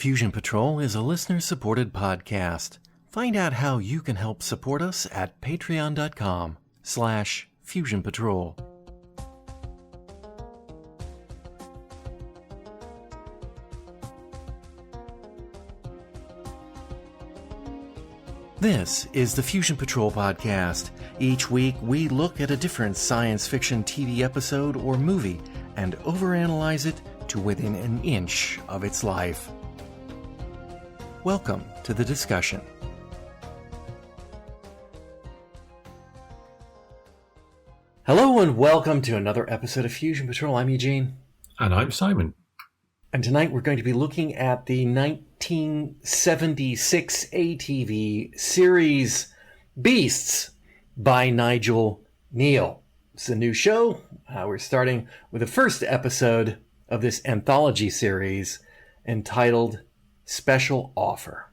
Fusion Patrol is a listener-supported podcast. Find out how you can help support us at patreon.com/Fusion Patrol. This is the Fusion Patrol podcast. Each week, we look at a different science fiction TV episode or movie and overanalyze it to within an inch of its life. Welcome to the discussion. Hello and welcome to another episode of Fusion Patrol. I'm Eugene. And I'm Simon. And tonight we're going to be looking at the 1976 ATV series Beasts by Nigel Kneale. It's a new show. We're starting with the first episode of this anthology series entitled Special Offer.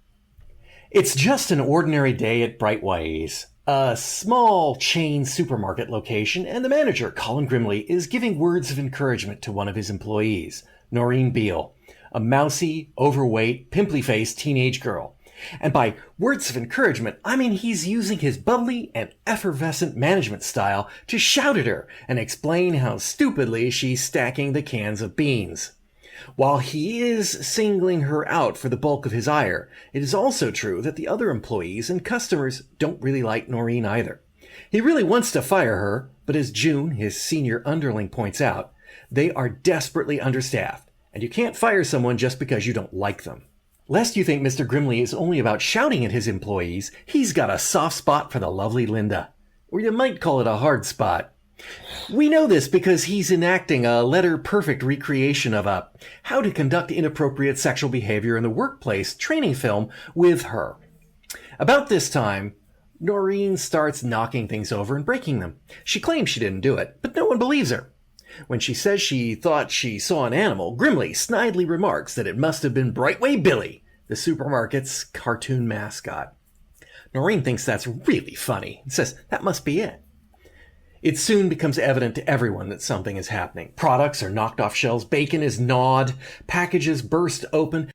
It's just an ordinary day at Briteway's, a small chain supermarket location, and the manager, Colin Grimley, is giving words of encouragement to one of his employees, Noreen Beale, a mousy, overweight, pimply-faced teenage girl. And by words of encouragement, I mean he's using his bubbly and effervescent management style to shout at her and explain how stupidly she's stacking the cans of beans. While he is singling her out for the bulk of his ire, it is also true that the other employees and customers don't really like Noreen either. He really wants to fire her, but as June, his senior underling, points out, they are desperately understaffed, and you can't fire someone just because you don't like them. Lest you think Mr. Grimley is only about shouting at his employees, he's got a soft spot for the lovely Linda. Or you might call it a hard spot. We know this because he's enacting a letter-perfect recreation of a How to Conduct Inappropriate Sexual Behavior in the Workplace training film with her. About this time, Noreen starts knocking things over and breaking them. She claims she didn't do it, but no one believes her. When she says she thought she saw an animal, Grimley snidely remarks that it must have been Briteway Billy, the supermarket's cartoon mascot. Noreen thinks that's really funny and says that must be it. It soon becomes evident to everyone that something is happening. Products are knocked off shelves, bacon is gnawed, packages burst open.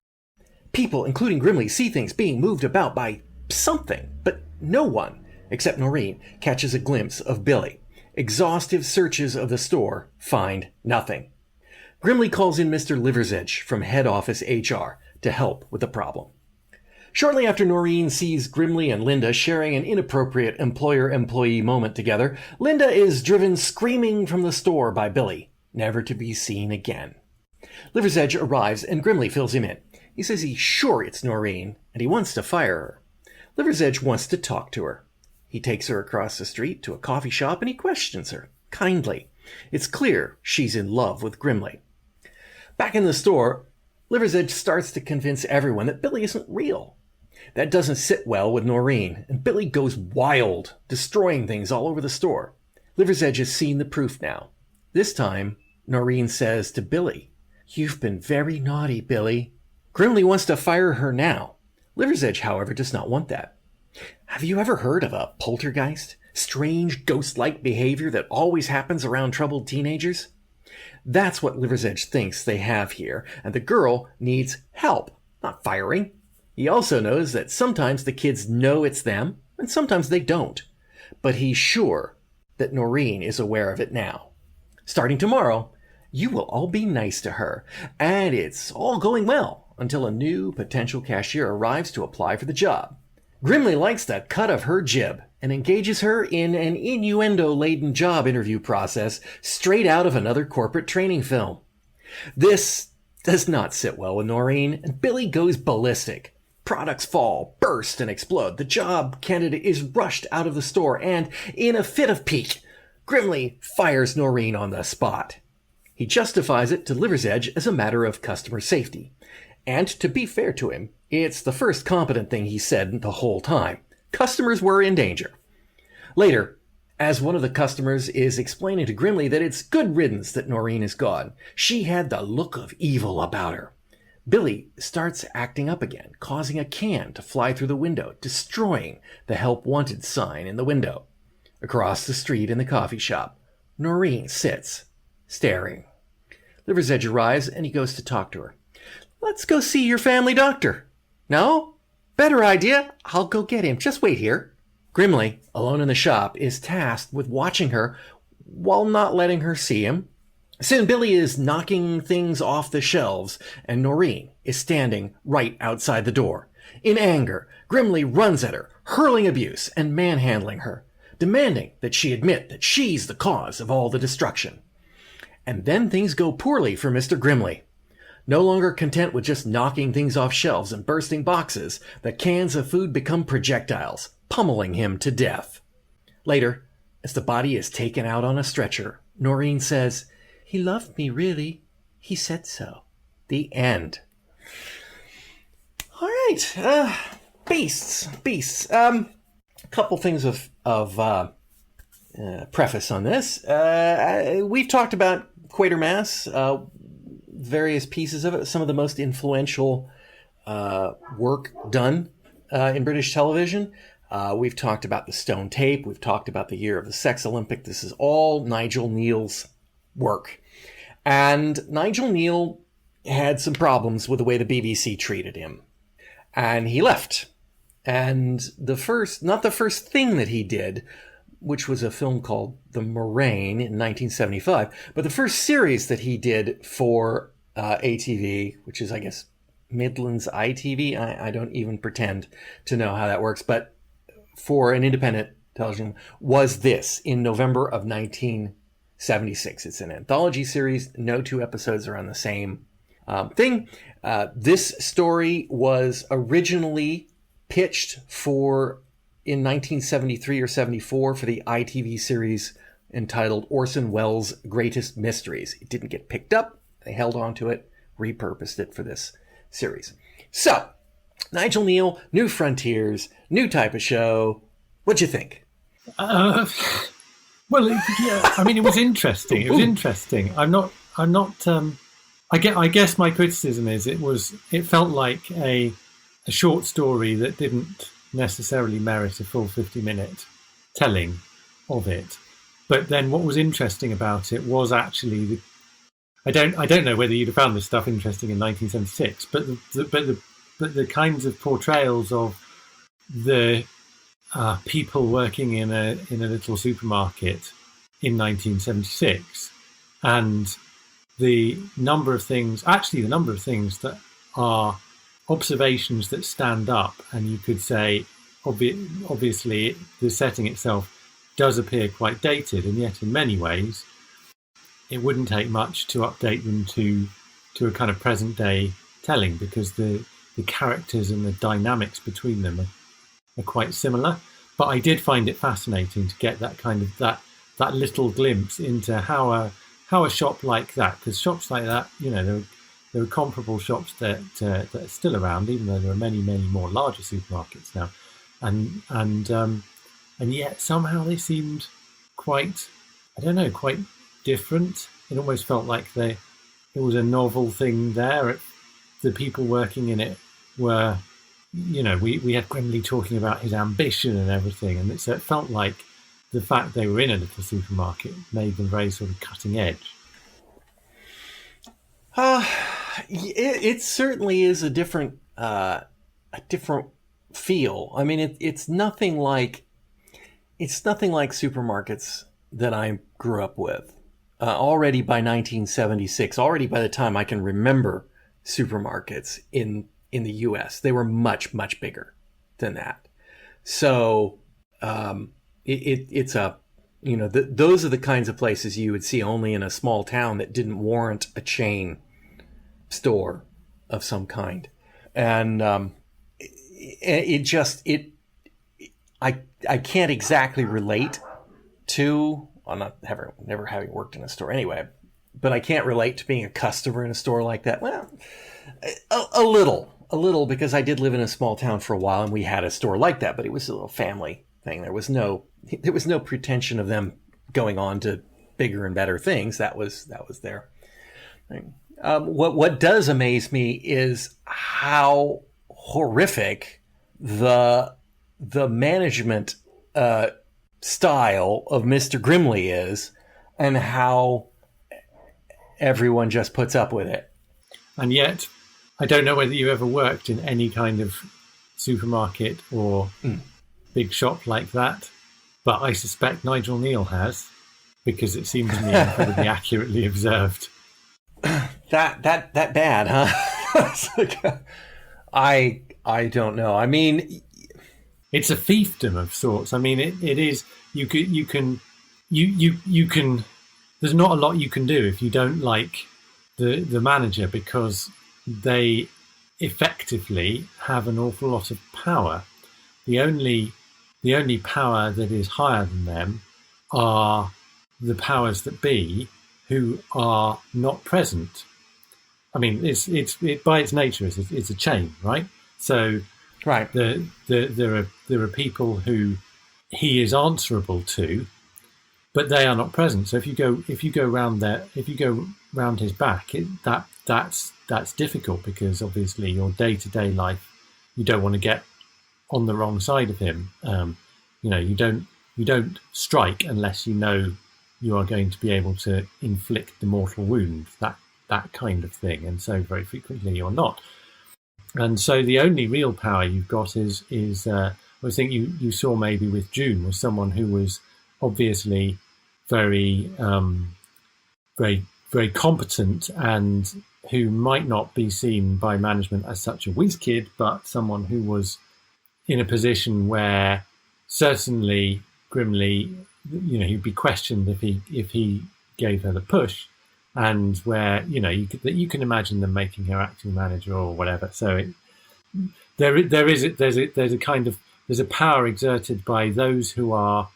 People, including Grimley, see things being moved about by something, but no one, except Noreen, catches a glimpse of Billy. Exhaustive searches of the store find nothing. Grimley calls in Mr. Liversedge from head office HR to help with the problem. Shortly after Noreen sees Grimley and Linda sharing an inappropriate employer-employee moment together, Linda is driven screaming from the store by Billy, never to be seen again. Liversedge arrives and Grimley fills him in. He says he's sure it's Noreen and he wants to fire her. Liversedge wants to talk to her. He takes her across the street to a coffee shop and he questions her, kindly. It's clear she's in love with Grimley. Back in the store, Liversedge starts to convince everyone that Billy isn't real. That doesn't sit well with Noreen, and Billy goes wild, destroying things all over the store. Liversedge has seen the proof now. This time, Noreen says to Billy, "You've been very naughty, Billy." Grimley wants to fire her now. Liversedge, however, does not want that. Have you ever heard of a poltergeist? Strange, ghost-like behavior that always happens around troubled teenagers? That's what Liversedge thinks they have here, and the girl needs help, not firing. He also knows that sometimes the kids know it's them, and sometimes they don't. But he's sure that Noreen is aware of it now. Starting tomorrow, you will all be nice to her, and it's all going well until a new potential cashier arrives to apply for the job. Grimley likes the cut of her jib and engages her in an innuendo-laden job interview process straight out of another corporate training film. This does not sit well with Noreen, and Billy goes ballistic. Products fall, burst, and explode. The job candidate is rushed out of the store, and in a fit of pique, Grimley fires Noreen on the spot. He justifies it to Liversedge as a matter of customer safety. And to be fair to him, it's the first competent thing he said the whole time. Customers were in danger. Later, as one of the customers is explaining to Grimley that it's good riddance that Noreen is gone, she had the look of evil about her. Billy starts acting up again, causing a can to fly through the window, destroying the help wanted sign in the window. Across the street in the coffee shop, Noreen sits, staring. Liversedge arrives and he goes to talk to her. let's go see your family doctor. No? Better idea. I'll go get him. Just wait here. Grimley, alone in the shop, is tasked with watching her while not letting her see him. Soon Billy is knocking things off the shelves, and Noreen is standing right outside the door. In anger, Grimley runs at her, hurling abuse and manhandling her, demanding that she admit that she's the cause of all the destruction. And then things go poorly for Mr. Grimley. No longer content with just knocking things off shelves and bursting boxes, the cans of food become projectiles, pummeling him to death. Later, as the body is taken out on a stretcher, Noreen says, "He loved me, really. He said so." The end. All right. Beasts. A couple things of preface on this. We've talked about Quatermass, various pieces of it, some of the most influential work done in British television. We've talked about the Stone Tape. We've talked about the Year of the Sex Olympic. This is all Nigel Kneale's work. And Nigel Kneale had some problems with the way the BBC treated him. And he left. And not the first thing that he did, which was a film called The Moraine in 1975, but the first series that he did for ATV, which is, I guess, Midlands ITV. I don't even pretend to know how that works, but for an independent television, was this in November of 1976. It's an anthology series. No two episodes are on the same thing. This story was originally pitched in 1973 or 74 for the ITV series entitled Orson Welles' Greatest Mysteries. It didn't get picked up. They held on to it, repurposed it for this series. So, Nigel Kneale, New Frontiers, new type of show. What'd you think? Well, yeah. I mean, it was interesting. It was interesting. I guess my criticism is it felt like a short story that didn't necessarily merit a full 50-minute telling of it. But then what was interesting about it was actually I don't know whether you'd have found this stuff interesting in 1976, but the kinds of portrayals of the people working in a little supermarket in 1976, and the number of things that are observations that stand up, and you could say obviously the setting itself does appear quite dated, and yet in many ways it wouldn't take much to update them to a kind of present day telling, because the characters and the dynamics between them are quite similar. But I did find it fascinating to get that kind of that little glimpse into how a shop like that, because shops like that, you know, there are comparable shops that are still around, even though there are many more larger supermarkets now, and yet somehow they seemed quite different. It almost felt like it was a novel thing there. The people working in it were, you know, we had Grimley talking about his ambition and everything, and so it felt like the fact they were in a little supermarket made them very sort of cutting edge. It certainly is a different feel. I mean, it's nothing like supermarkets that I grew up with. Already by 1976, already by the time I can remember supermarkets in the U.S., they were much bigger than that. So it's those are the kinds of places you would see only in a small town that didn't warrant a chain store of some kind. And I can't exactly relate to, never having worked in a store anyway, but I can't relate to being a customer in a store like that. Well, a little, because I did live in a small town for a while and we had a store like that, but it was a little family thing. There was no pretension of them going on to bigger and better things. That was their thing. What does amaze me is how horrific the management style of Mr. Grimley is, and how everyone just puts up with it. And yet I don't know whether you ever worked in any kind of supermarket or big shop like that, but I suspect Nigel Kneale has, because it seems to me incredibly accurately observed. That bad, huh? I don't know. I mean, it's a fiefdom of sorts. I mean, it is. You can. There's not a lot you can do if you don't like the manager, because they effectively have an awful lot of power. The only power that is higher than them are the powers that be, who are not present. I mean, it's by its nature, it's a chain, right? So, right. There are people who he is answerable to, but they are not present. So if you go round his back, that's difficult, because obviously your day-to-day life, you don't want to get on the wrong side of him. You don't strike unless you know you are going to be able to inflict the mortal wound, that kind of thing. And so very frequently you're not. And so the only real power you've got is I think you saw maybe with June, was someone who was obviously very, very, very competent, and who might not be seen by management as such a whiz kid, but someone who was in a position where certainly grimly, he'd be questioned if he gave her the push, and where you can imagine them making her acting manager or whatever. So there's a power exerted by those who are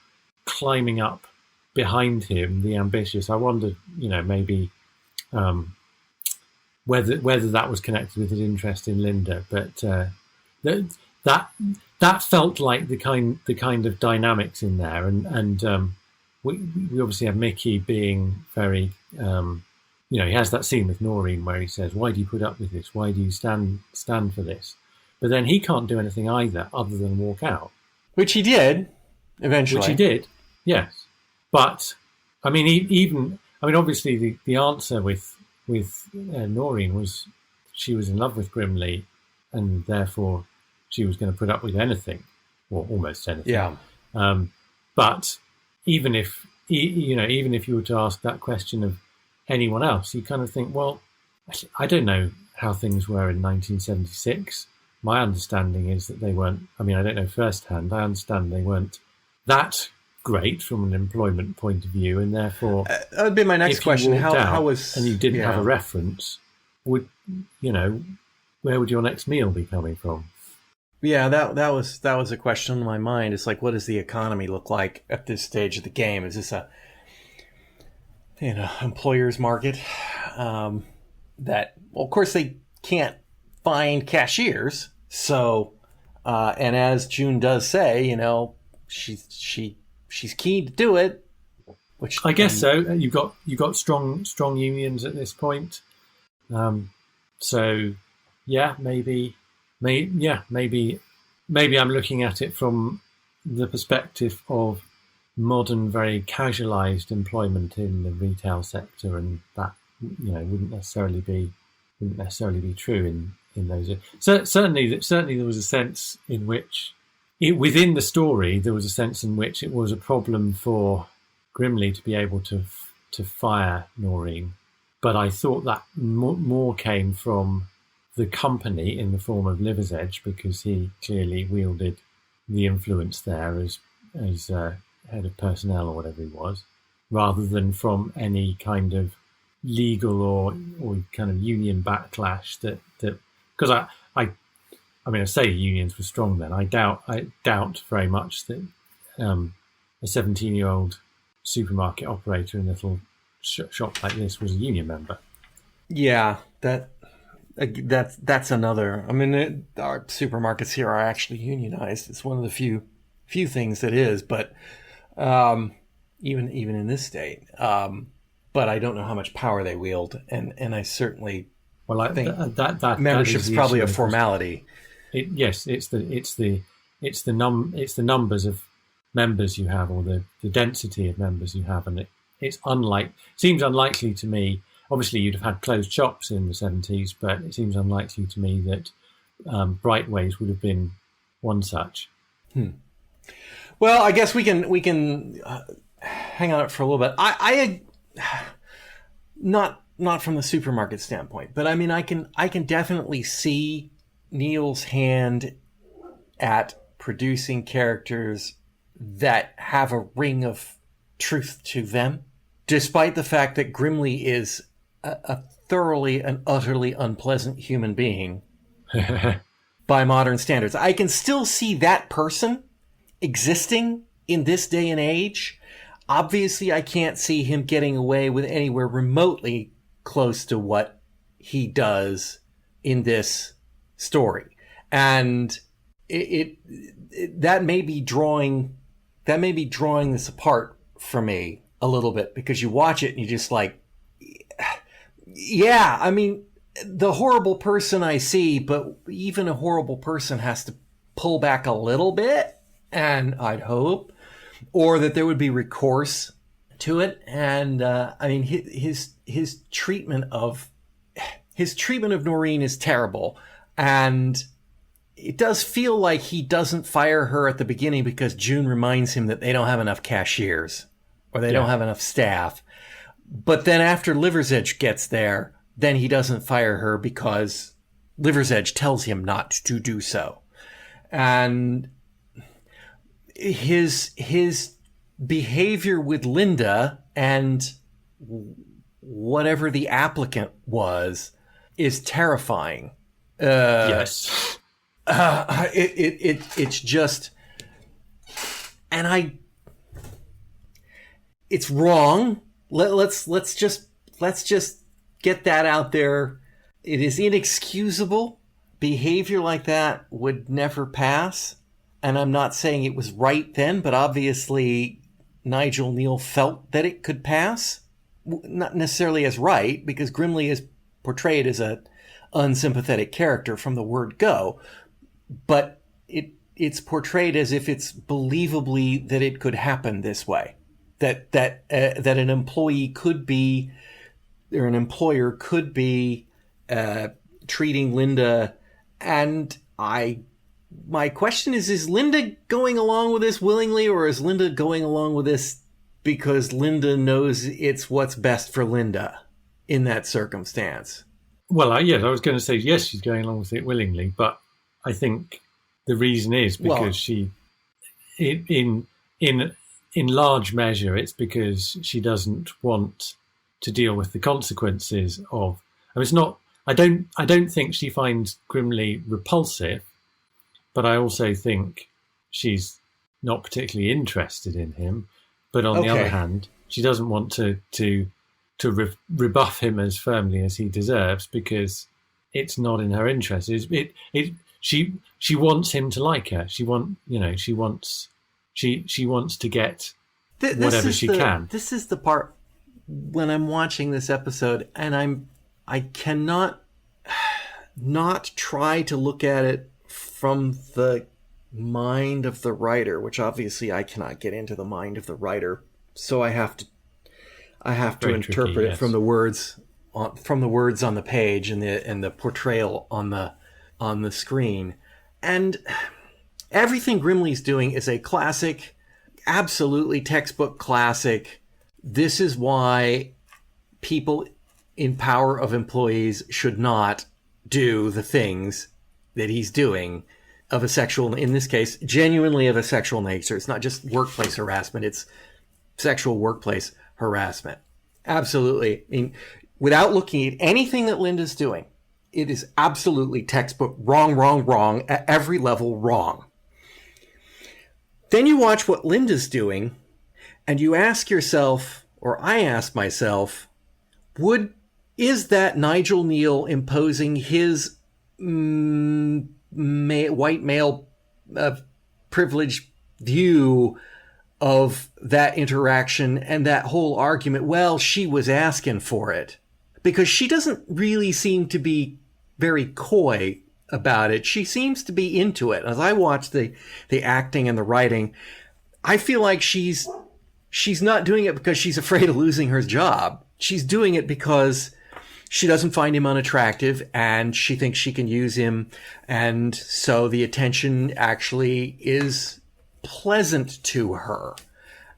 climbing up behind him, the ambitious. I wondered, maybe whether that was connected with his interest in Linda, but that felt like the kind of dynamics in there, and we obviously have Mickey being very, he has that scene with Noreen where he says, "Why do you put up with this? Why do you stand for this?" But then he can't do anything either other than walk out, which he did eventually. Which he did, yes. But I mean, obviously the answer with Noreen was she was in love with Grimley, and therefore she was going to put up with anything, or almost anything. Yeah. But even if you were to ask that question of anyone else, you kind of think, well, I don't know how things were in 1976. My understanding is that they weren't. I mean, I don't know firsthand. I understand they weren't that great from an employment point of view, and therefore that would be my next question. How was, and you didn't have a reference? Where would your next meal be coming from? Yeah, that was a question in my mind. It's like, what does the economy look like at this stage of the game? Is this a employer's market? That, well, of course they can't find cashiers. So, and as June does say, she's keen to do it. Which I guess so. You've got strong unions at this point. So yeah, maybe I'm looking at it from the perspective of modern, very casualized employment in the retail sector, and that wouldn't necessarily be true in those. So certainly there was a sense in which within the story there was a sense in which it was a problem for Grimley to be able to fire Noreen, but I thought that more came from the company in the form of Liver's Edge, because he clearly wielded the influence there as head of personnel or whatever he was, rather than from any kind of legal or kind of union backlash that because I say unions were strong then. I doubt very much that a 17-year-old supermarket operator in a little shop like this was a union member. Yeah, that's another. I mean, our supermarkets here are actually unionized. It's one of the few things that is, but even in this state. But I don't know how much power they wield, and I certainly think that membership is probably a formality. Yes, it's the numbers of members you have, or the density of members you have, and it seems unlikely to me obviously you'd have had closed shops in the 70s, but it seems unlikely to me that Brightways would have been one such. Well, I guess we can hang on it for a little bit. I not from the supermarket standpoint, but I mean, I can definitely see Kneale's hand at producing characters that have a ring of truth to them, despite the fact that Grimley is a thoroughly and utterly unpleasant human being by modern standards. I can still see that person existing in this day and age. Obviously, I can't see him getting away with anywhere remotely close to what he does in this story. And that may be drawing this apart for me a little bit, because you watch it and you just like, yeah, I mean, the horrible person I see, but even a horrible person has to pull back a little bit, and I'd hope, or that there would be recourse to it. And I mean, his treatment of Noreen is terrible, and it does feel like he doesn't fire her at the beginning because June reminds him that they don't have enough cashiers or they don't have enough staff. But then after Liver's Edge gets there, then he doesn't fire her because Liver's Edge tells him not to do so. And his behavior with Linda and whatever the applicant was is terrifying. Yes. It's just, and it's wrong. Let's just get that out there. It is inexcusable. Behavior like that would never pass. And I'm not saying it was right then, but obviously Nigel Kneale felt that it could pass. Not necessarily as right, because Grimley is portrayed as a unsympathetic character from the word go, but it's portrayed as if it's believably that it could happen this way, that an employee could be, or an employer could be treating Linda. And my question is Linda going along with this willingly, or is Linda going along with this because Linda knows it's what's best for Linda in that circumstance? Well, yes, I was going to say yes, she's going along with it willingly, but I think the reason is because in large measure, it's because she doesn't want to deal with the consequences of. I mean, it's not. I don't think she finds Grimley repulsive, but I also think she's not particularly interested in him. But on the other hand, she doesn't want to rebuff him as firmly as he deserves, because it's not in her interest. She wants him to like her. She wants to get whatever she can. This is the part when I'm watching this episode, and I cannot not try to look at it from the mind of the writer, which obviously I cannot get into the mind of the writer, so I have to interpret it from the words on the page and the portrayal on the screen. And everything Grimley's doing is a classic, absolutely textbook classic. This is why people in power of employees should not do the things that he's doing of a sexual, in this case, genuinely of a sexual nature. It's not just workplace harassment, it's sexual workplace harassment. Absolutely. I mean, without looking at anything that Linda's doing, it is absolutely textbook wrong, at every level wrong. Then you watch what Linda's doing, and you ask yourself, or I ask myself, is that Nigel Kneale imposing his white male privileged view of that interaction and that whole argument? Well, she was asking for it, because she doesn't really seem to be very coy about it. She seems to be into it. As I watch the acting and the writing, I feel like she's not doing it because she's afraid of losing her job. she's doing it because she doesn't find him unattractive and she thinks she can use him. And so the attention actually is pleasant to her.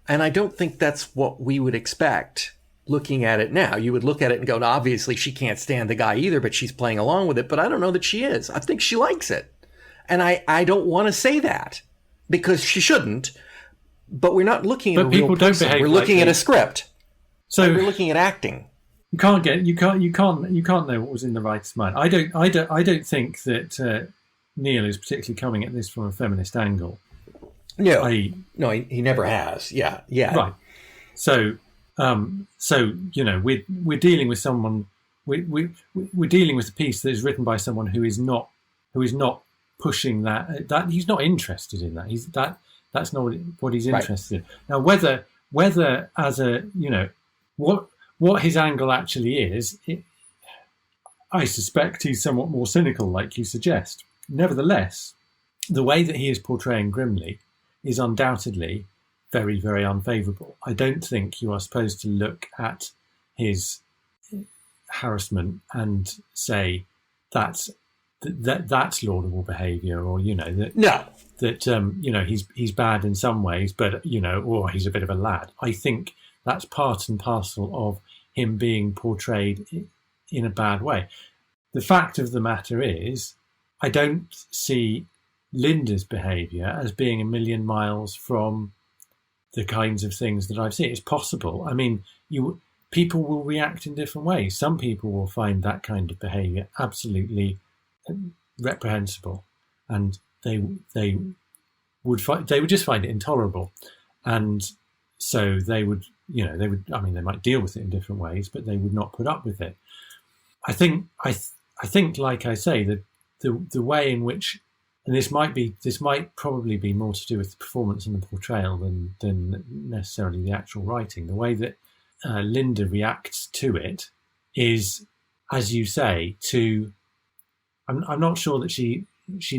And I don't think that's what we would expect looking at it now. You would look at it and go, obviously she can't stand the guy either, but she's playing along with it. But I don't know that she is. I think she likes it. And I don't want to say that because she shouldn't. But we're not looking at a real person. We're looking at a script. So we're looking at acting. You can't know what was in the writer's mind. I don't think that Kneale is particularly coming at this from a feminist angle. No, he never has. Yeah. Right. So we're dealing with someone. We're dealing with a piece that is written by someone who is not pushing that he's not interested in that. That's not what he's interested in. Now, whether as a what his angle actually is, I suspect he's somewhat more cynical, like you suggest. Nevertheless, the way that he is portraying Grimley is undoubtedly very, very unfavourable. I don't think you are supposed to look at his harassment and say that's laudable behaviour, or he's bad in some ways, but or he's a bit of a lad. I think that's part and parcel of him being portrayed in a bad way. The fact of the matter is, I don't see Linda's behaviour as being a million miles from the kinds of things that I've seen. It's possible. I mean, people will react in different ways. Some people will find that kind of behaviour absolutely reprehensible, and they would just find it intolerable, and so they would they might deal with it in different ways, but they would not put up with it. I think like I say, the way in which, and this might probably be more to do with the performance and the portrayal than necessarily the actual writing. The way that Linda reacts to it is, as you say, I'm not sure that she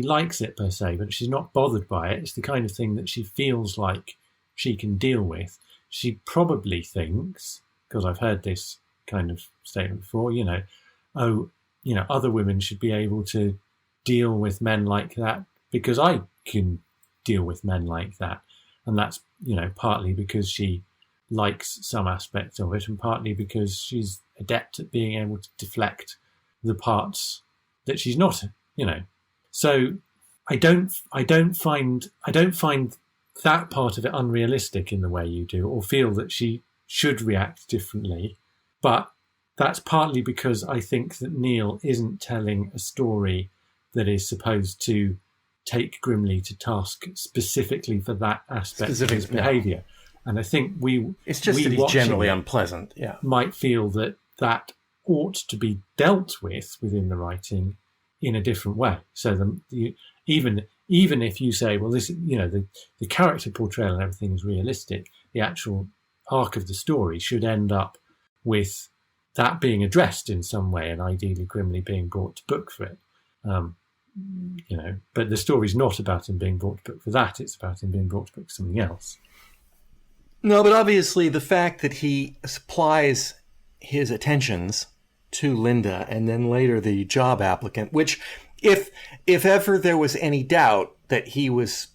likes it per se, but she's not bothered by it. It's the kind of thing that she feels like she can deal with. She probably thinks, because I've heard this kind of statement before, other women should be able to deal with men like that because I can deal with men like that. And that's, partly because she likes some aspects of it, and partly because she's adept at being able to deflect the parts that she's not, So I don't find that part of it unrealistic in the way you do, or feel that she should react differently. But that's partly because I think that Kneale isn't telling a story that is supposed to take Grimley to task specifically for that aspect of his behaviour. And I think it's just that he's generally unpleasant. Yeah, might feel that ought to be dealt with within the writing in a different way. So even if you say, well, this, the character portrayal and everything is realistic, the actual arc of the story should end up with that being addressed in some way, and ideally Grimley being brought to book for it. But the story's not about him being brought to book for that. It's about him being brought to book for something else. No, but obviously the fact that he supplies his attentions to Linda and then later the job applicant, which if ever there was any doubt that he was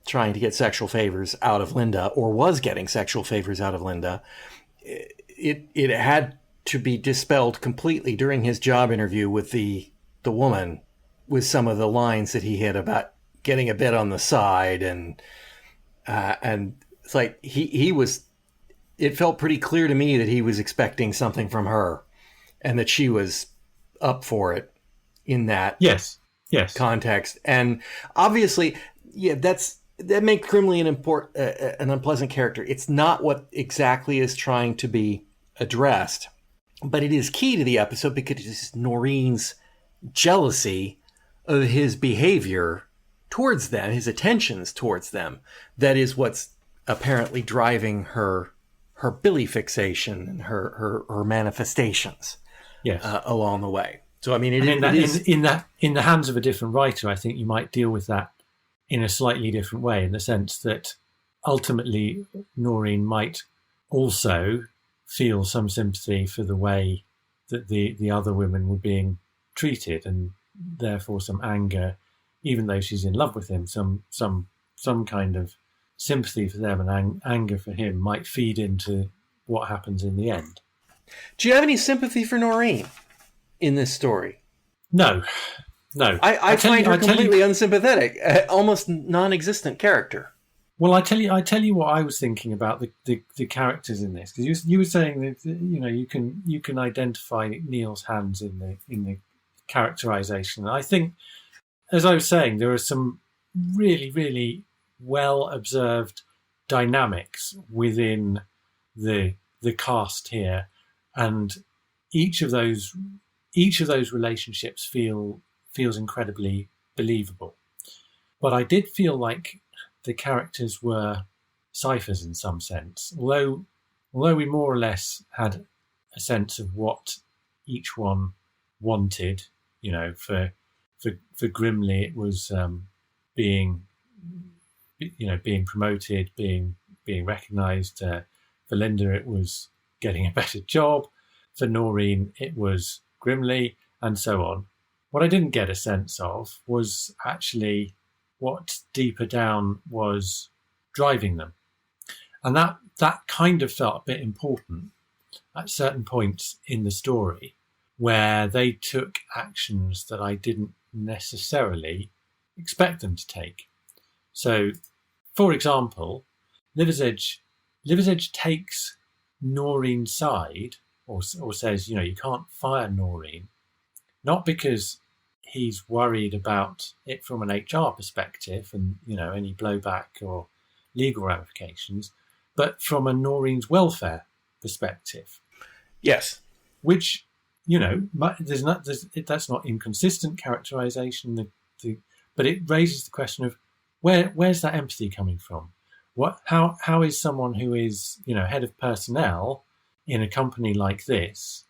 trying to get sexual favors out of Linda, or was getting sexual favors out of Linda, it had to be dispelled completely during his job interview with the woman, with some of the lines that he had about getting a bit on the side, and it's like he was. It felt pretty clear to me that he was expecting something from her, and that she was up for it in that yes context. And obviously, that makes Grimley an unpleasant character. It's not what exactly is trying to be addressed, but it is key to the episode because it is Noreen's jealousy of his behavior towards them, his attentions towards them, that is what's apparently driving her Billy fixation and her manifestations along the way. So I mean, in the hands of a different writer, I think you might deal with that in a slightly different way, in the sense that ultimately Noreen might also feel some sympathy for the way that the other women were being treated, and therefore some anger, even though she's in love with him, some kind of sympathy for them and anger for him might feed into what happens in the end. Do you have any sympathy for Noreen in this story? No. I find her completely unsympathetic, almost non-existent character. Well, I tell you what I was thinking about the characters in this, because you were saying that you can identify Kneale's hands in the characterization. And I think, as I was saying, there are some really, really well observed dynamics within the cast here, and each of those relationships feels incredibly believable. But I did feel like the characters were ciphers in some sense, although we more or less had a sense of what each one wanted. For Grimley it was being promoted, being recognised. For Linda it was getting a better job. For Noreen it was Grimley, and so on. What I didn't get a sense of was actually what deeper down was driving them. And that kind of felt a bit important at certain points in the story, where they took actions that I didn't necessarily expect them to take. So, for example, Liversedge takes Noreen's side, or says, you can't fire Noreen, not because he's worried about it from an HR perspective and, any blowback or legal ramifications, but from a Noreen's welfare perspective. Yes. Which, that's not inconsistent characterization, but it raises the question of where's that empathy coming from? How is someone who is, head of personnel in a company like this,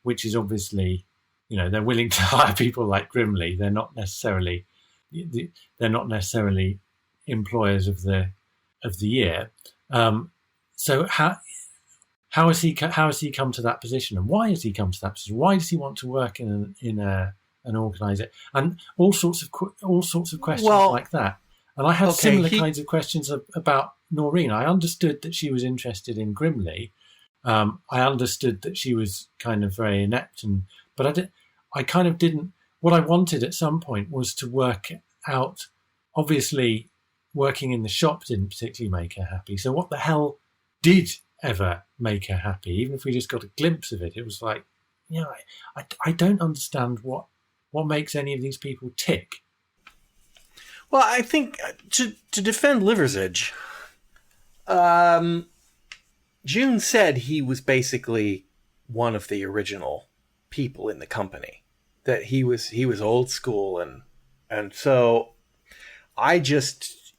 which is obviously, they're willing to hire people like Grimley. They're not necessarily employers of the year. So how has he come to that position, and why has he come to that position? Why does he want to work in an organizer, and all sorts of questions like that? And I had similar kinds of questions about Noreen. I understood that she was interested in Grimley. I understood that she was kind of very inept, but I kind of didn't. What I wanted at some point was to work out. Obviously, working in the shop didn't particularly make her happy. So what the hell did ever make her happy? Even if we just got a glimpse of it, it was like, I don't understand what makes any of these people tick. Well, I think to defend Liversedge, June said he was basically one of the original people in the company, that he was old school, and so I just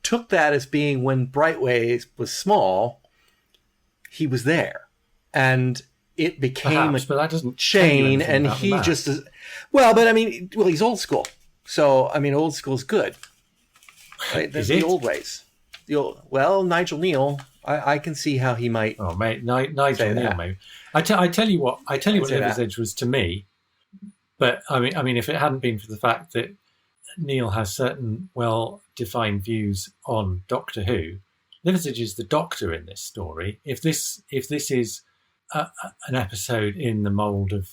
took that as being, when Briteway was small, he was there, and it became but that doesn't chain, and he just is, he's old school, so old school's good, right? The old ways. Nigel Kneale, I can see how he might. Oh, mate, Nigel Kneale, maybe. I tell you what Liversedge was to me. But I mean, if it hadn't been for the fact that Kneale has certain well-defined views on Doctor Who, Liversedge is the Doctor in this story. If this is an episode in the mould of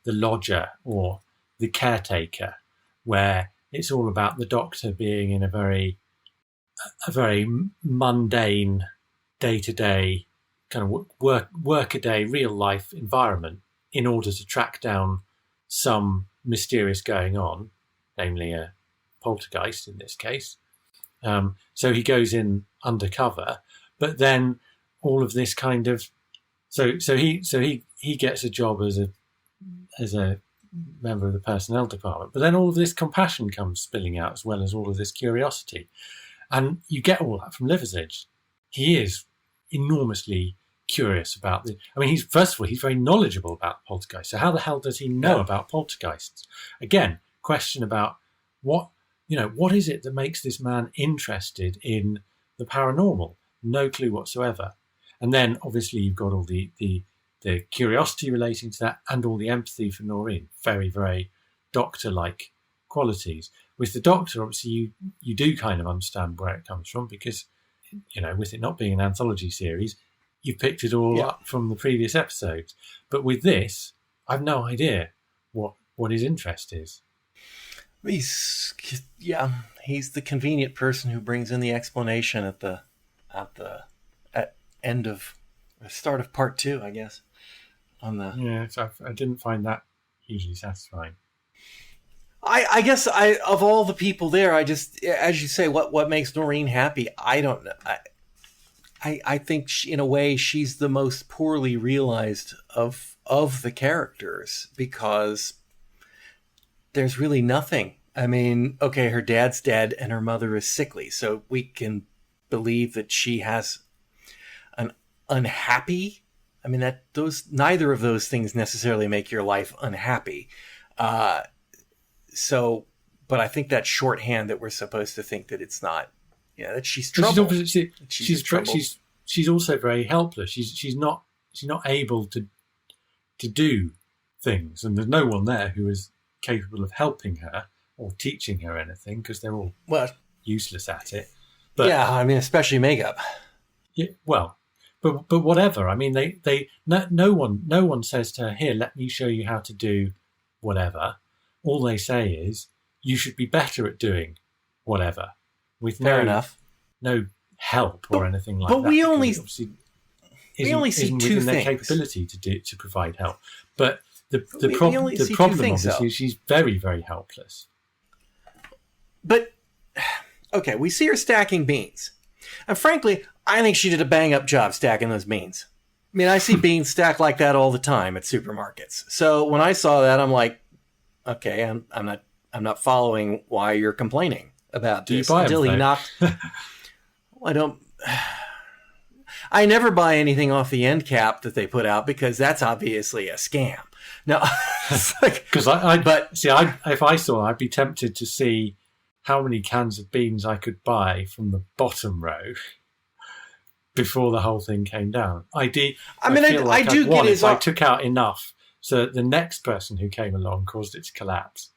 The Lodger or The Caretaker, where it's all about the Doctor being in a very mundane, day-to-day kind of work-a-day, real-life environment in order to track down some mysterious going on, namely a poltergeist in this case. So he goes in undercover, but then all of this kind of so he gets a job as a member of the personnel department, but then all of this compassion comes spilling out, as well as all of this curiosity, and you get all that from Liversedge. He is enormously curious about he's very knowledgeable about poltergeists. So how the hell does he know about poltergeists? Again, question about what is it that makes this man interested in the paranormal? No clue whatsoever. And then obviously you've got all the curiosity relating to that and all the empathy for Noreen. Very, very Doctor-like qualities. With the Doctor, obviously you do kind of understand where it comes from because, with it not being an anthology series, you've picked it all up from the previous episodes. But with this, I've no idea what his interest is. He's the convenient person who brings in the explanation at the end of the start of part 2, I guess. So I didn't find that hugely satisfying. I guess of all the people there, I just, as you say, what makes Noreen happy? I don't know. I think in a way she's the most poorly realized of the characters because there's really nothing. I mean, okay, her dad's dead and her mother is sickly, so we can believe that she has an unhappy. I mean, neither of those things necessarily make your life unhappy. But I think that shorthand that we're supposed to think that it's not. Yeah, that she's troubled. She's also very helpless. She's not able to do things, and there's no one there who is capable of helping her or teaching her anything because they're all useless at it. But, yeah, I mean, especially makeup. Yeah, well, but whatever. I mean, no one says to her, "Here, let me show you how to do whatever." All they say is, "You should be better at doing whatever," with Fair enough. No help or anything like that. But we only see two within their things. capability to provide help. But the only see problem two things, obviously is she's very, very helpless. But, okay, we see her stacking beans. And frankly, I think she did a bang-up job stacking those beans. I mean, I see beans stacked like that all the time at supermarkets. So when I saw that, I'm like, okay, I'm not following why you're complaining about this. Until he knocked... I never buy anything off the end cap that they put out because that's obviously a scam. No, because if I saw, I'd be tempted to see how many cans of beans I could buy from the bottom row before the whole thing came down. I do get if I took out enough so that the next person who came along caused it to collapse.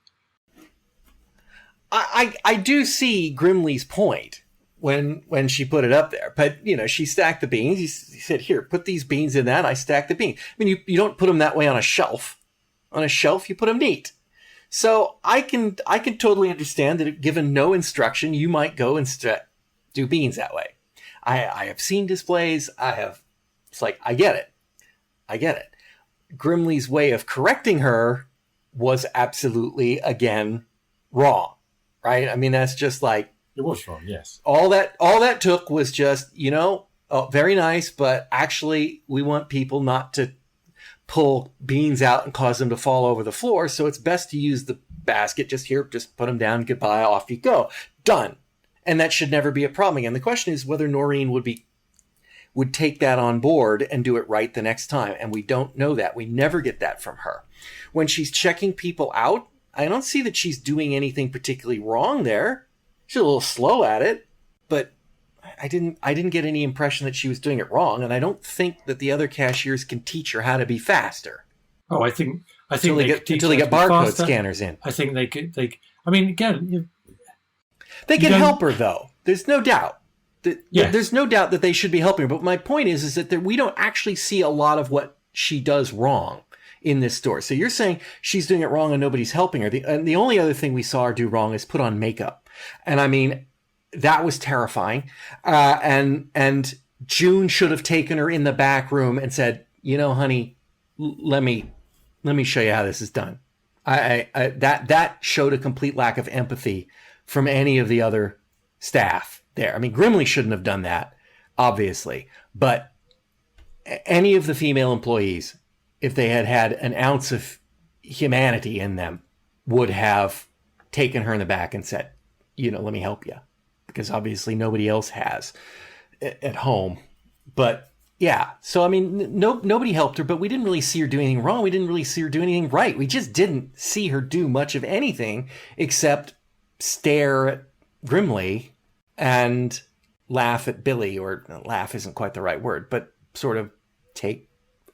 I do see Grimley's point when she put it up there, but she stacked the beans. He said, "Here, put these beans in that." I stacked the beans. I mean, you don't put them that way on a shelf. On a shelf, you put them neat. So I can totally understand that given no instruction, you might go and do beans that way. I have seen displays. It's like, I get it. Grimley's way of correcting her was absolutely, again, wrong, right? I mean, that's just like, it was wrong, yes. All that took was just, very nice, but actually we want people not to pull beans out and cause them to fall over the floor. So it's best to use the basket. Just put them down. Goodbye. Off you go. Done. And that should never be a problem again. The question is whether Noreen would take that on board and do it right the next time. And we don't know that. We never get that from her. When she's checking people out, I don't see that she's doing anything particularly wrong there. She's a little slow at it, but I didn't get any impression that she was doing it wrong, and I don't think that the other cashiers can teach her how to be faster. Oh, I think until they get barcode scanners in. I think they could. I mean, again, they can help her though. There's no doubt. There's no doubt that they should be helping her. But my point is that we don't actually see a lot of what she does wrong in this story. So you're saying she's doing it wrong and nobody's helping her. The only other thing we saw her do wrong is put on makeup, and I mean, that was terrifying. And June should have taken her in the back room and said, honey, let me show you how this is done. That showed a complete lack of empathy from any of the other staff there. I mean, Grimley shouldn't have done that, obviously, but any of the female employees, if they had had an ounce of humanity in them, would have taken her in the back and said, let me help you. Because obviously nobody else has at home. But yeah, so I mean, nobody helped her, but we didn't really see her do anything wrong. We didn't really see her do anything right. We just didn't see her do much of anything except stare at Grimley and laugh at Billy, or laugh isn't quite the right word, but sort of take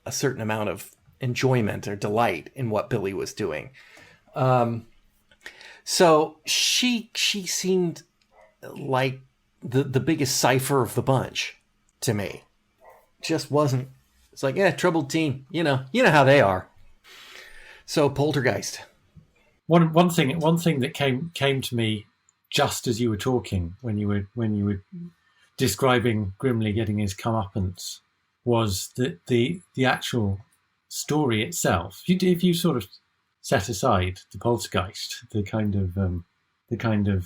a certain amount of enjoyment or delight in what Billy was doing. So she seemed like the biggest cipher of the bunch to me. Just wasn't. It's like, yeah, troubled teen. You know how they are. So Poltergeist. One thing that came to me just as you were talking when you were describing Grimley getting his comeuppance was that the actual story itself. If you sort of set aside the poltergeist, the kind of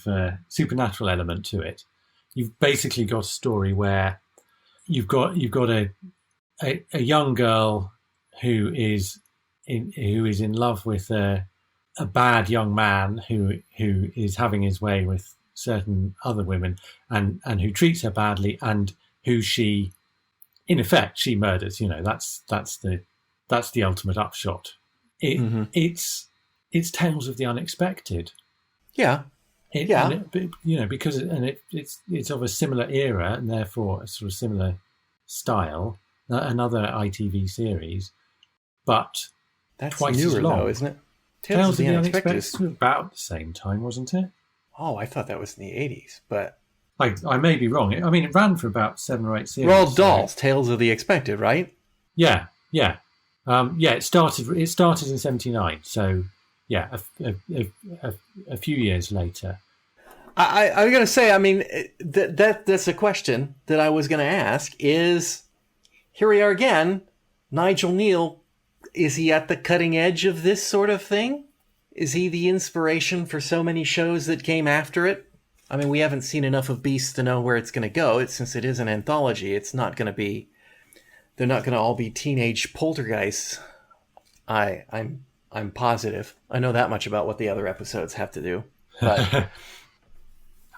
supernatural element to it, you've basically got a story where you've got a young girl who is in love with a bad young man who is having his way with certain other women and who treats her badly and who she, in effect, she murders. That's the ultimate upshot. It's tales of the unexpected. Yeah. Because it's of a similar era and therefore a sort of similar style. Another ITV series, but that's twice newer, as long, though, isn't it? Tales of the Unexpected was about the same time, wasn't it? Oh, I thought that was in the 80s, but I may be wrong. I mean, it ran for about 7 or 8 series. Roald Dahl's Tales of the Expected, right? Yeah. It started in 1979, so yeah, a few years later. I'm going to say, I mean, that's a question that I was going to ask. Is here we are again, Nigel Kneale. Is he at the cutting edge of this sort of thing? Is he the inspiration for so many shows that came after it? I mean, we haven't seen enough of Beast to know where it's going to go. Since it is an anthology, it's not going to be. They're not going to all be teenage poltergeists. I'm positive. I know that much about what the other episodes have to do. But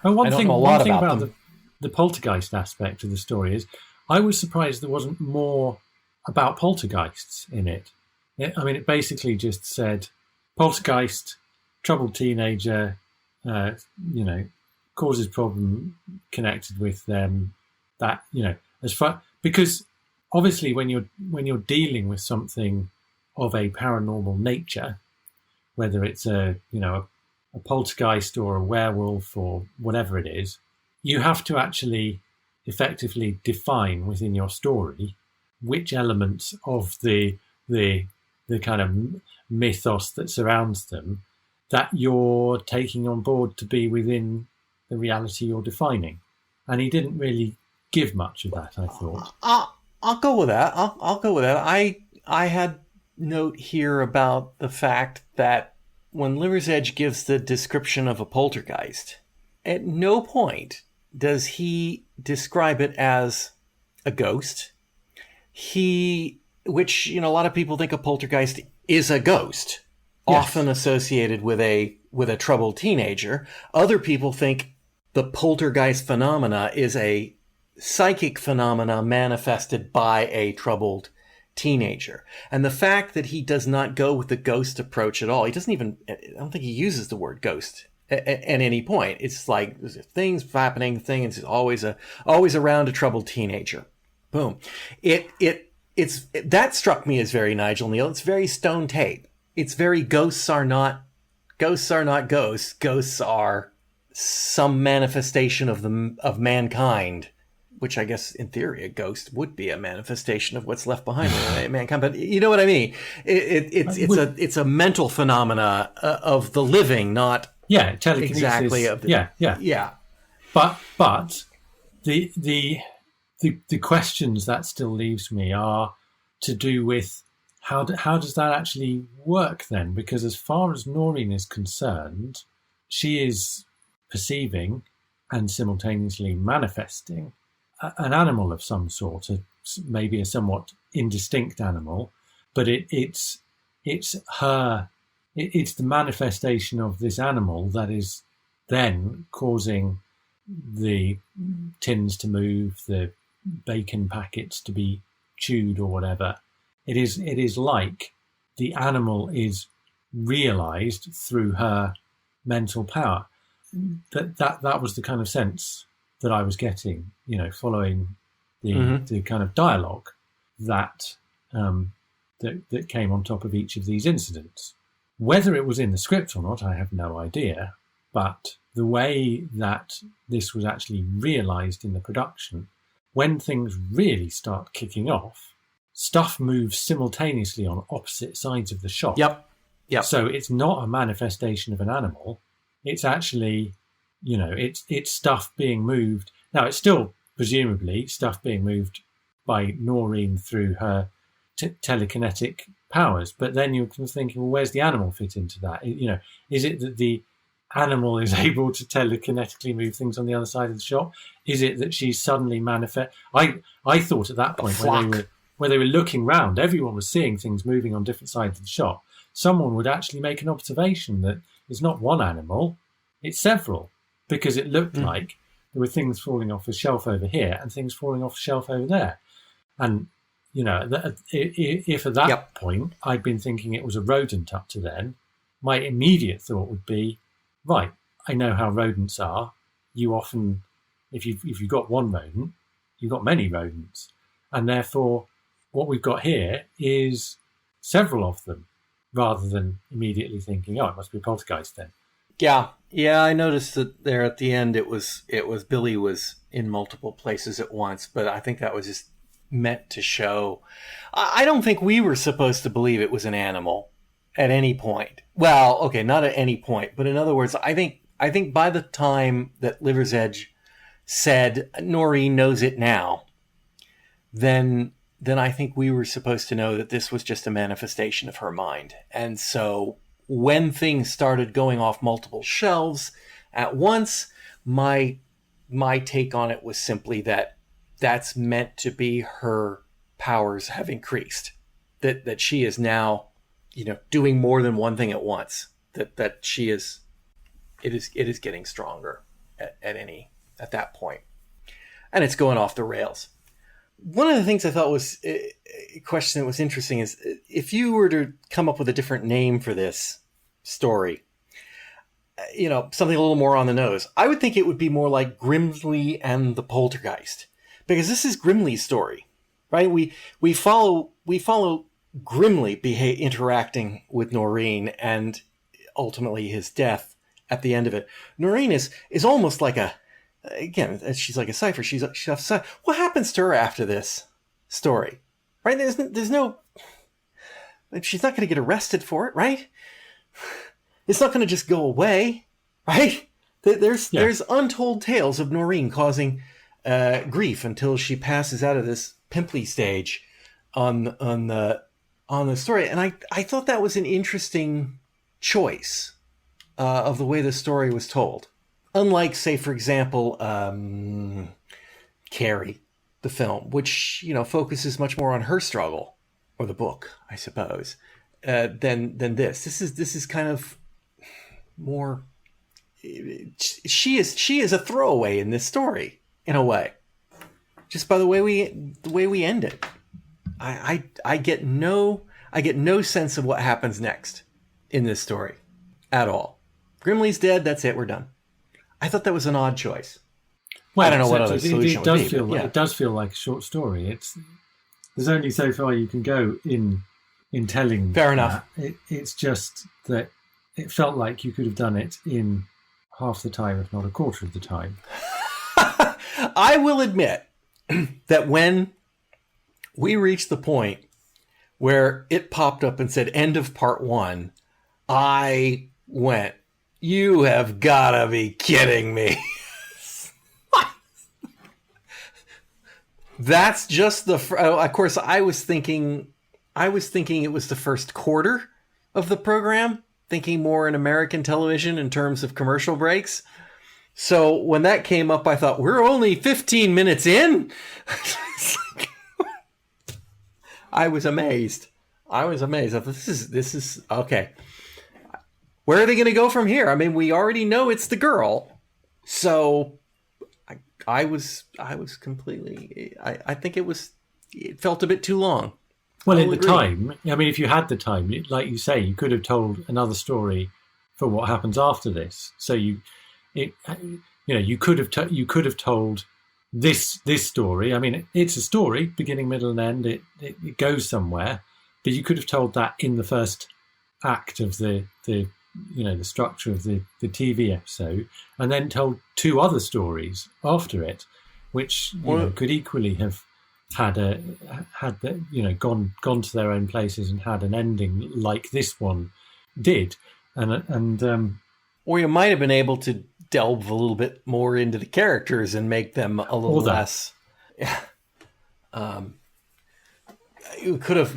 one thing about them. The poltergeist aspect of the story is, I was surprised there wasn't more about poltergeists in it. I mean, it basically just said poltergeist, troubled teenager, causes problem connected with them. That because obviously when you're dealing with something of a paranormal nature, whether it's a poltergeist or a werewolf or whatever it is, you have to actually effectively define within your story which elements of the kind of mythos that surrounds them that you're taking on board to be within the reality you're defining. And he didn't really give much of that, I thought. I'll go with that. I'll go with that. I had note here about the fact that when Liver's Edge gives the description of a poltergeist, at no point does he describe it as a ghost. Which a lot of people think a poltergeist is a ghost, yes, often associated with a troubled teenager. Other people think the poltergeist phenomena is a psychic phenomena manifested by a troubled teenager. And the fact that he does not go with the ghost approach at all, I don't think he uses the word ghost at any point. It's like there's things happening, it's always around a troubled teenager. Boom. It's that struck me as very Nigel Kneale. It's very Stone Tape. It's very ghosts are not ghosts. Ghosts are some manifestation of mankind, which I guess in theory a ghost would be a manifestation of what's left behind in mankind. But you know what I mean? It's a mental phenomena of the living, not telekinesis. Exactly of the, yeah. But the questions that still leaves me are to do with how does that actually work then? Because as far as Noreen is concerned, she is perceiving and simultaneously manifesting an animal of some sort, maybe a somewhat indistinct animal, but it's the manifestation of this animal that is then causing the tins to move, the bacon packets to be chewed or whatever. It is like the animal is realized through her mental power. That was the kind of sense that I was getting, following the kind of dialogue that that came on top of each of these incidents. Whether it was in the script or not, I have no idea. But the way that this was actually realised in the production, when things really start kicking off, stuff moves simultaneously on opposite sides of the shot. Yep. So it's not a manifestation of an animal. It's actually, it's stuff being moved. Now, it's still presumably stuff being moved by Noreen through her telekinetic powers. But then you're thinking, well, where's the animal fit into that? Is it that the animal is able to telekinetically move things on the other side of the shot? Is it that she's suddenly manifest? I thought at that point where they were looking round, everyone was seeing things moving on different sides of the shot. Someone would actually make an observation that it's not one animal, it's several, because it looked like there were things falling off a shelf over here and things falling off a shelf over there. And, if at that point I'd been thinking it was a rodent up to then, my immediate thought would be, right, I know how rodents are. You often, if you've got one rodent, you've got many rodents. And therefore, what we've got here is several of them, rather than immediately thinking, oh, it must be a poltergeist then. Yeah, I noticed that there at the end it was Billy was in multiple places at once, but I think that was just meant to show. I don't think we were supposed to believe it was an animal at any point. Well, okay, not at any point, but in other words, I think by the time that Liver's Edge said Noreen knows it now, then I think we were supposed to know that this was just a manifestation of her mind. And so when things started going off multiple shelves at once, my take on it was simply that that's meant to be her powers have increased, that she is now, doing more than one thing at once, that she is, it is getting stronger at that point. And it's going off the rails. One of the things I thought was a question that was interesting is if you were to come up with a different name for this story, something a little more on the nose, I would think it would be more like Grimley and the Poltergeist, because this is Grimley's story, right? We follow Grimley interacting with Noreen and ultimately his death at the end of it. Noreen is almost like she's like a cipher. She's what happens to her after this story, right? There's no, she's not going to get arrested for it, right? It's not going to just go away, right? There's untold tales of Noreen causing grief until she passes out of this pimply stage on the story. And I thought that was an interesting choice of the way the story was told. Unlike, say, for example, Carrie, the film, which, focuses much more on her struggle, or the book, I suppose, than this. This is kind of more. She is a throwaway in this story, in a way, just by the way we end it. I get no sense of what happens next in this story at all. Grimley's dead. That's it. We're done. I thought that was an odd choice. Well, I don't know what other solution would be. It does feel like a short story. There's only so far you can go in telling. Fair enough. It's just that it felt like you could have done it in half the time, if not a quarter of the time. I will admit that when we reached the point where it popped up and said end of part 1, I went, you have gotta be kidding me. That's just of course I was thinking it was the first quarter of the program, thinking more in American television in terms of commercial breaks. So when that came up, I thought, we're only 15 minutes in. I was amazed. I thought, this is okay. Where are they going to go from here? I mean, we already know it's the girl. So I was completely, I think it felt a bit too long. Well, at the time, I mean, if you had the time, like you say, you could have told another story for what happens after this. So you could have told this story. I mean, it's a story, beginning, middle, and end. It goes somewhere, but you could have told that in the first act of the structure of the TV episode, and then told two other stories after it, which could equally have gone to their own places and had an ending like this one did, or you might have been able to delve a little bit more into the characters and make them a little less. We could have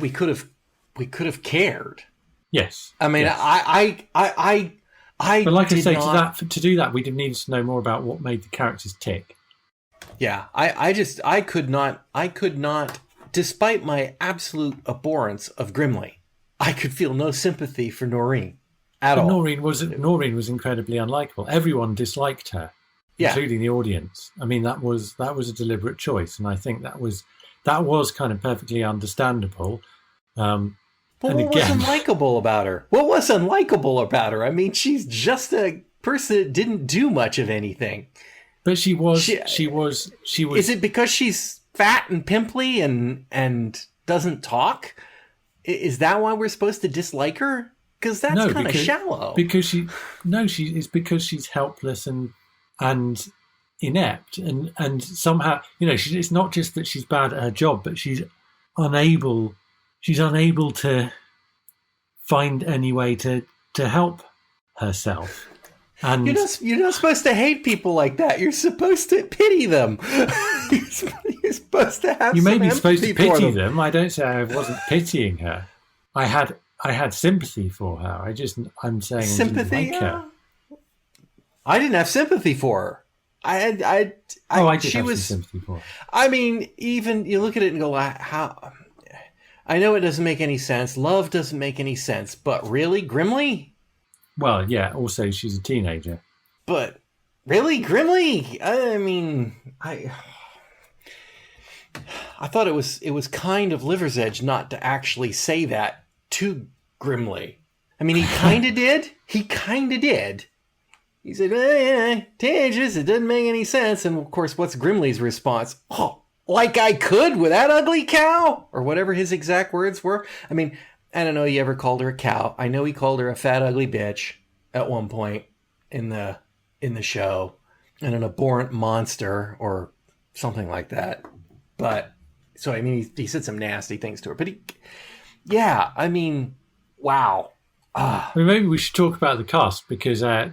cared. Yes. I mean, yes. But like I say, to do that, we did need to know more about what made the characters tick. Yeah, I could not, despite my absolute abhorrence of Grimley, I could feel no sympathy for Noreen at all. Noreen was incredibly unlikable. Everyone disliked her, including the audience. I mean, that was a deliberate choice, and I think that was kind of perfectly understandable. But what was unlikable about her? What was unlikable about her? I mean, she's just a person that didn't do much of anything. But she was. Is it because she's fat and pimply and doesn't talk? Is that why we're supposed to dislike her? Because that's kind of shallow. It's because she's helpless and inept and somehow, it's not just that she's bad at her job, but she's unable to find any way to help herself. And you're not supposed to hate people like that. You're supposed to pity them. You're supposed to have. You may be supposed to pity them. I don't say I wasn't pitying her. I had sympathy for her. I'm saying sympathy. I didn't like her. I didn't have sympathy for her. I did have some sympathy for her. I mean, even you look at it and go, how? I know it doesn't make any sense. Love doesn't make any sense. But really, Grimley? Well, yeah. Also, she's a teenager. But really, Grimley? I mean, I thought it was kind of liver's edge not to actually say that to Grimley. I mean, he kind of did. He kind of did. He said, teenagers, it doesn't make any sense. And of course, what's Grimley's response? Oh, like I could with that ugly cow? Or whatever his exact words were. I mean, I don't know he ever called her a cow. I know he called her a fat, ugly bitch at one point in the show. And an abhorrent monster or something like that. But, so, I mean, he said some nasty things to her. But I mean, wow. Maybe we should talk about the cast because I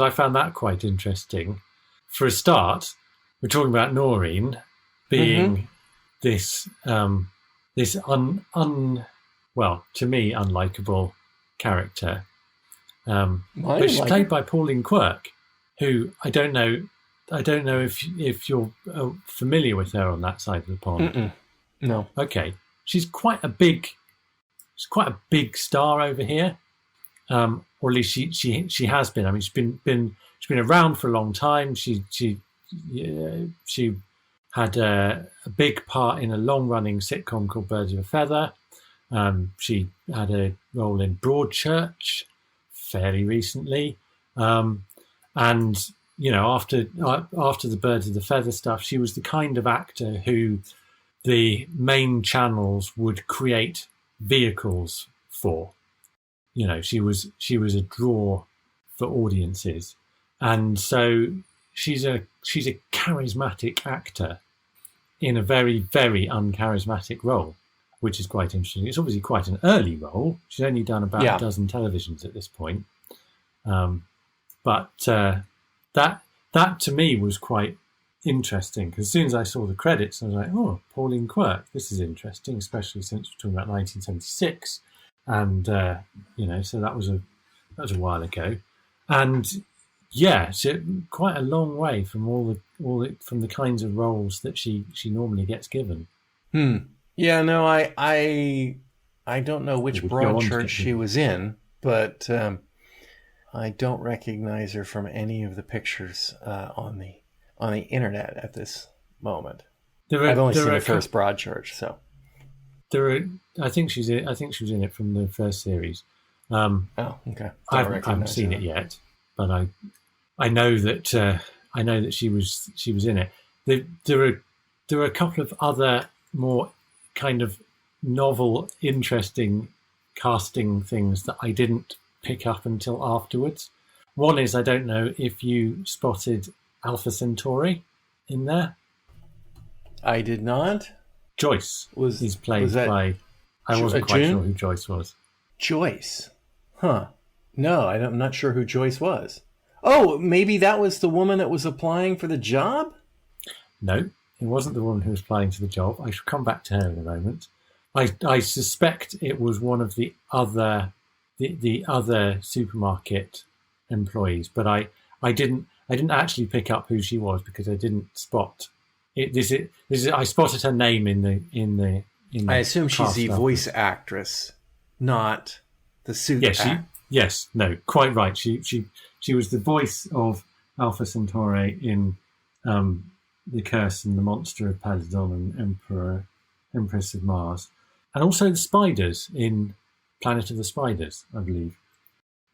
found that quite interesting. For a start, we're talking about Noreen being this to me, unlikable character. But she's played by Pauline Quirk, who I don't know if you're familiar with her on that side of the pond. No. Okay, she's quite a big star over here. Or at least she has been. I mean, she's been around for a long time. She had a big part in a long-running sitcom called Birds of a Feather. She had a role in Broadchurch fairly recently, and after the Birds of the Feather stuff, she was the kind of actor who the main channels would create vehicles for. She was a draw for audiences, and so she's a charismatic actor in a very, very uncharismatic role, which is quite interesting. It's obviously quite an early role. She's only done about a dozen televisions at this point, but that to me was quite interesting because as soon as I saw the credits, I was like, "Oh, Pauline Quirk, this is interesting," especially since we're talking about 1976. And so that was a while ago, and so quite a long way from from the kinds of roles that she normally gets given. Yeah, no, I don't know which Broadchurch she was in, but I don't recognize her from any of the pictures on the internet at this moment. I've only seen the first Broadchurch, so. I think she was in it from the first series. Okay. I haven't seen it yet, but I know that she was in it. There are a couple of other more kind of novel, interesting casting things that I didn't pick up until afterwards. One is, I don't know if you spotted Alpha Centauri in there. I did not. Joyce is played by... I wasn't quite sure who Joyce was. Joyce? Huh. No, I'm not sure who Joyce was. Oh, maybe that was the woman that was applying for the job? No, it wasn't the woman who was applying to the job. I shall come back to her in a moment. I suspect it was one of the other supermarket employees, but I didn't actually pick up who she was because I didn't spot it. I spotted her name in the I assume she's the voice actress, not the suit. Yes, no, quite right. She was the voice of Alpha Centauri in The Curse and the Monster of Poseidon and Empress of Mars, and also the spiders in Planet of the Spiders, I believe.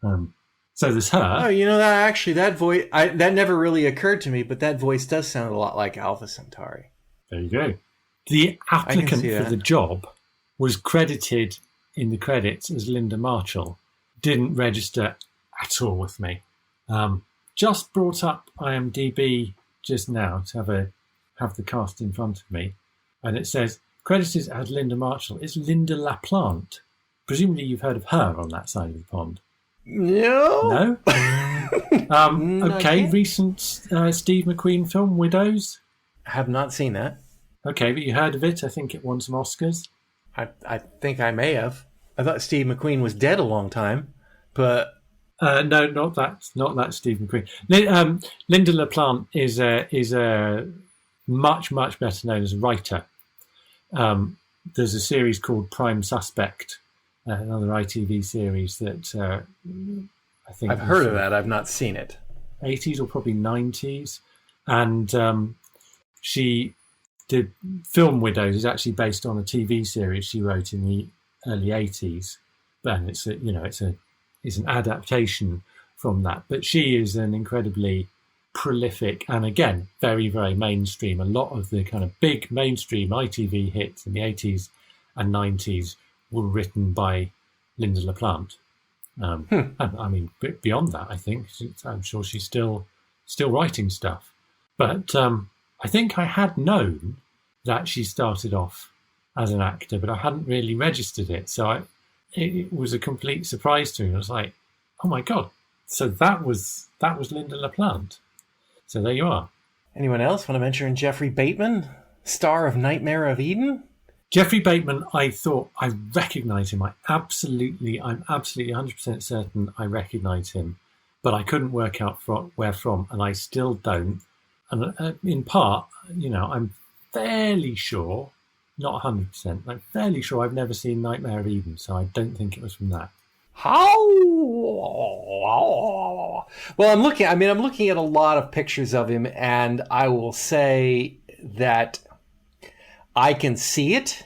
So there's her. Oh, that voice, that never really occurred to me, but that voice does sound a lot like Alpha Centauri. There you go. The applicant for the job was credited in the credits as Linda Marshall. Didn't register at all with me. Just brought up IMDb just now to have the cast in front of me, and it says credited as Linda Marshall is Linda LaPlante. Presumably you've heard of her on that side of the pond. No. Okay, recent Steve McQueen film, Widows. I have not seen that. Okay, but you heard of it. I think it won some Oscars. I think I may have. I thought Steve McQueen was dead a long time, but... No, not that Steve McQueen. Linda LaPlante is a much better known as a writer. There's a series called Prime Suspect, another ITV series that I think I've heard of that. I've not seen it. 80s or probably 90s, and she did film Widows is actually based on a TV series she wrote in the early 80s, and it's an adaptation from that. But she is an incredibly prolific and, again, very, very mainstream. A lot of the kind of big mainstream ITV hits in the 80s and 90s were written by Linda LaPlante. And, I mean, beyond that, I think I'm sure she's still writing stuff. But I think I had known that she started off as an actor, but I hadn't really registered it. So it was a complete surprise to me. I was like, oh my God. So that was Linda LaPlante. So there you are. Anyone else want to mention Jeffrey Bateman, star of Nightmare of Eden? Jeffrey Bateman, I thought I recognise him. I'm absolutely 100% certain I recognise him, but I couldn't work out where from, and I still don't. And in part, I'm fairly sure, not 100%, I'm fairly sure I've never seen Nightmare of Eden, so I don't think it was from that. How? Well, I'm looking at a lot of pictures of him, and I will say that I can see it,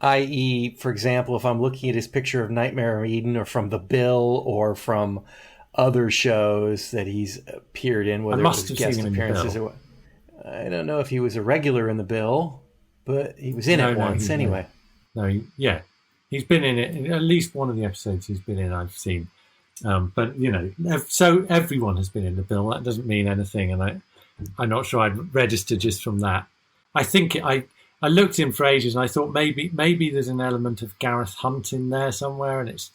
i.e., for example, if I'm looking at his picture of Nightmare of Eden or from The Bill or from other shows that he's appeared in, whether it was guest appearances or what. I don't know if he was a regular in The Bill, but he was in it once anyway. He's been in it. At least one of the episodes he's been in, I've seen. But, so everyone has been in The Bill. That doesn't mean anything, and I'm not sure I'd register just from that. I think I looked in for ages, and I thought maybe there's an element of Gareth Hunt in there somewhere, and it's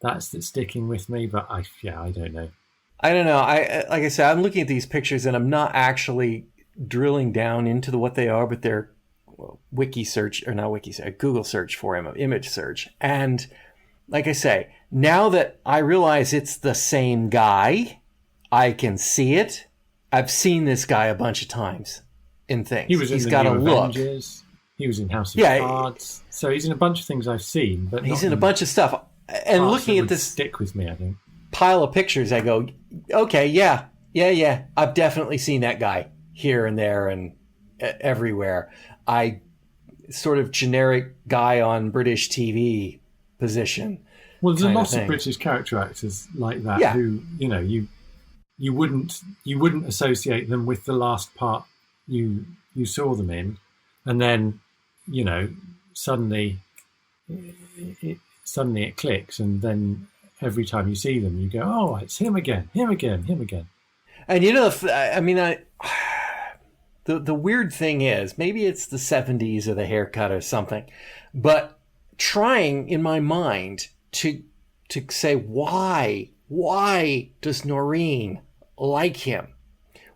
that's sticking with me. But I don't know. I don't know. Like I said, I'm looking at these pictures, and I'm not actually drilling down into what they are, but they're Google search for him, image search. And like I say, now that I realize it's the same guy, I can see it. I've seen this guy a bunch of times in things. He's got a look. He was in House of Cards. So he's in a bunch of things I've seen, but he's in a bunch of stuff. And looking at this stick with me, I think, pile of pictures, I go, okay, yeah. I've definitely seen that guy here and there and everywhere. I sort of generic guy on British TV position. Well, there's a lot of British character actors like that who, you wouldn't associate them with the last part you saw them in, and then suddenly it clicks, and then every time you see them, you go, "Oh, it's him again, him again, him again." And the weird thing is, maybe it's the 70s or the haircut or something, but trying in my mind to say why does Noreen like him?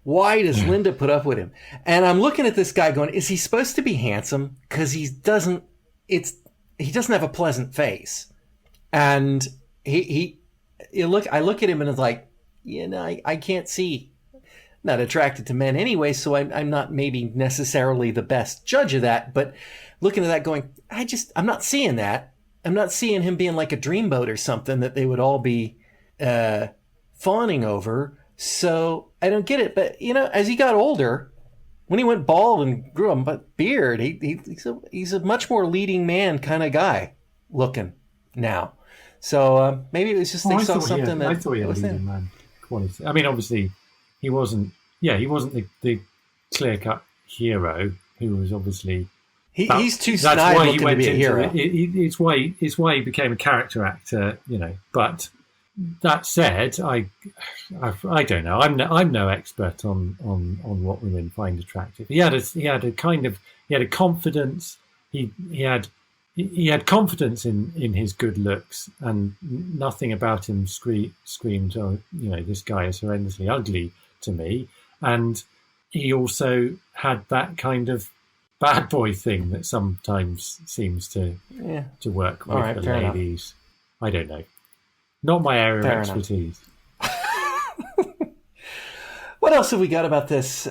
Why does Linda put up with him? And I'm looking at this guy going, is he supposed to be handsome? Because he doesn't have a pleasant face. And I look at him and it's like, I can't see. Not attracted to men anyway, so I'm not maybe necessarily the best judge of that, but looking at that going, I'm not seeing that. I'm not seeing him being like a dreamboat or something that they would all be fawning over. So I don't get it. But, as he got older, when he went bald and grew a beard, he's a much more leading man kind of guy looking now. So maybe it was just they saw something. I thought he had leading man quality. I mean, obviously, he wasn't the clear-cut hero who was obviously... He's too snide looking to be a hero. It's why he became a character actor, But that said, I don't know. I'm no expert on what women find attractive. He had a confidence. He had confidence in his good looks, and nothing about him screamed, "Oh, this guy is horrendously ugly" to me. And he also had that kind of bad boy thing that sometimes seems to work with the ladies. Enough. I don't know. Not my area of expertise. What else have we got about this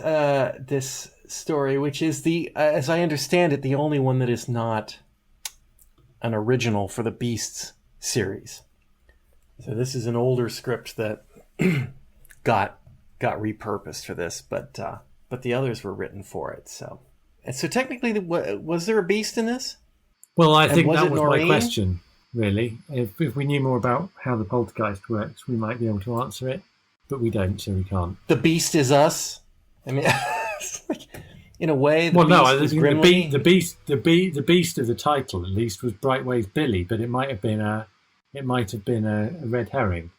story, which is as I understand it, the only one that is not an original for the Beasts series. So this is an older script that got repurposed for this, but the others were written for it. So technically, was there a beast in this? Well, I think that was my question, really. If we knew more about how the poltergeist works, we might be able to answer it, but we don't, so we can't. The beast is us. I mean, in a way, the beast of the title, at least, was Briteway's Billy, but it might have been a red herring.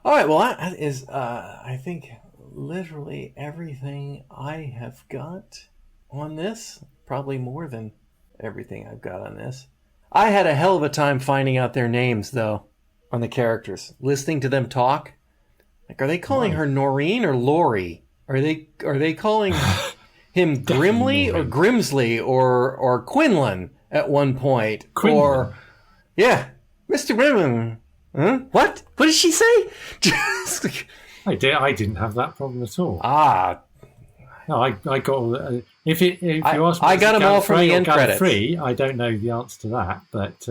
All right. Well, that is, I think, literally everything I have got on this. Probably more than everything I've got on this. I had a hell of a time finding out their names, though, on the characters. Listening to them talk. Like, are they calling her Noreen or Lori? Are they calling him Grimley or Grimsley or Quinlan at one point? Quinlan. Or, yeah, Mr. Grimlin. Huh? What? What did she say? I didn't have that problem at all. No, I got all the, if you ask me, I got them all from the end credits. Free, I don't know the answer to that, but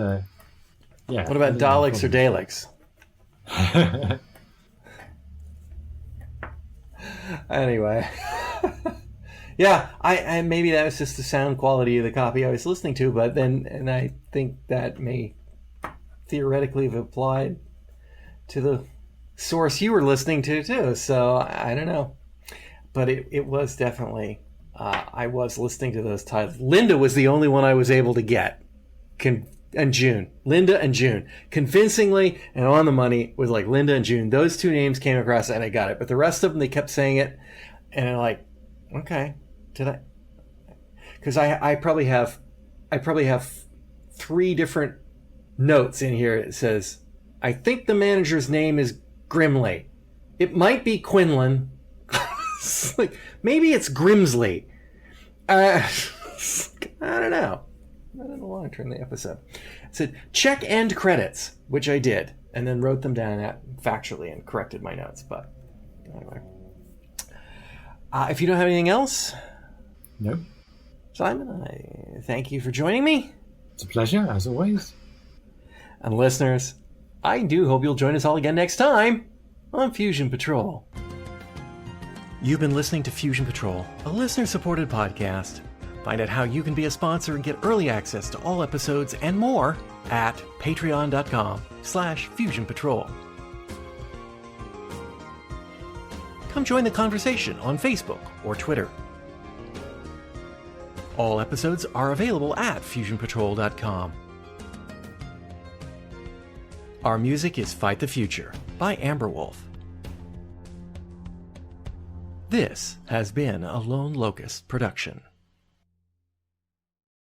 yeah. What about Daleks or Daleks? Anyway, yeah, I maybe that was just the sound quality of the copy I was listening to, but then, and I think that may theoretically have applied to the source you were listening to too. So I don't know, but it was definitely I was listening to those titles. Linda was the only one I was able to get, and June. Linda and June, convincingly and on the money, was like Linda and June. Those two names came across and I got it, but the rest of them, they kept saying it, and I'm like, okay, did I? Because I probably have three different notes in here. It says, I think the manager's name is Grimley. It might be Quinlan. Like, maybe it's Grimsley. I don't know. I don't know why I turned the episode. It said, check end credits, which I did, and then wrote them down factually and corrected my notes. But anyway. If you don't have anything else, no. Simon, I thank you for joining me. It's a pleasure, as always. And listeners, I do hope you'll join us all again next time on Fusion Patrol. You've been listening to Fusion Patrol, a listener-supported podcast. Find out how you can be a sponsor and get early access to all episodes and more at patreon.com/Fusion Patrol. Come join the conversation on Facebook or Twitter. All episodes are available at fusionpatrol.com. Our music is Fight the Future by Amberwolf. This has been a Lone Locust production.